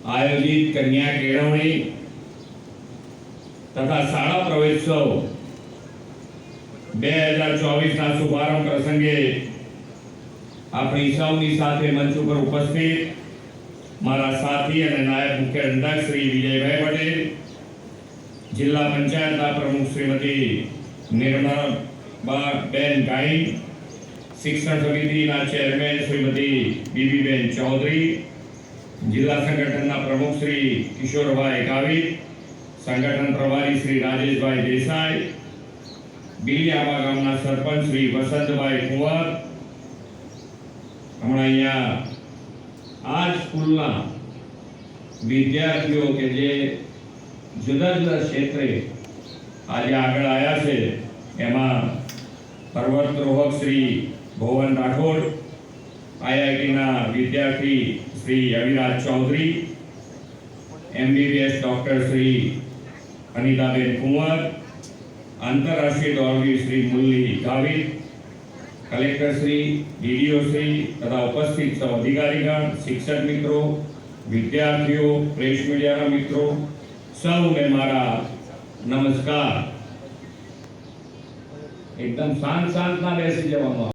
આયોજિત કન્યા કેળવણી તથા શાળા પ્રવેશોત્સવ 2024 ના શુભારંભ પ્રસંગે આપણી સૌની સાથે મંચ ઉપર ઉપસ્થિત મારા સાથી અને નાયબ મુખ્ય દંડક શ્રી વિજયભાઈ પટેલ, જિલ્લા પંચાયતના પ્રમુખ શ્રીમતી નિર્મલાબેન ગાઈ, શિક્ષણ સમિતિના ચેરમેન શ્રીમતી બીબીબેન ચૌધરી, જિલ્લા સંગઠનના પ્રમુખ શ્રી કિશોરભાઈ ગાવિત, સંગઠન પ્રભારી શ્રી રાજેશભાઈ દેસાઈ, બિલિયાબા ગામના સરપંચ શ્રી વસંતભાઈ કુંવર, હમણાં અહીંયા આ સ્કૂલના વિદ્યાર્થીઓ કે જે જુદા જુદા ક્ષેત્રે આજે આગળ આવ્યા છે, એમાં પર્વતરોહક શ્રી ભુવન રાઠોડ, આઈઆઈટીના વિદ્યાર્થી શ્રી અવિરાજ ચૌધરી, એમબીબીએસ ડોક્ટર શ્રી અનિતાબેન કુંવર, આંતરરાષ્ટ્રીય દોડવીર શ્રી મુરલી ગાવિત, કલેક્ટર શ્રી, ડીડીઓ શ્રી તથા ઉપસ્થિત સૌ અધિકારીગણ, શિક્ષક મિત્રો, વિદ્યાર્થીઓ, પ્રેસ મીડિયાના મિત્રો, સૌને મારા નમસ્કાર. એકદમ શાંત ના બેસી જવાનું.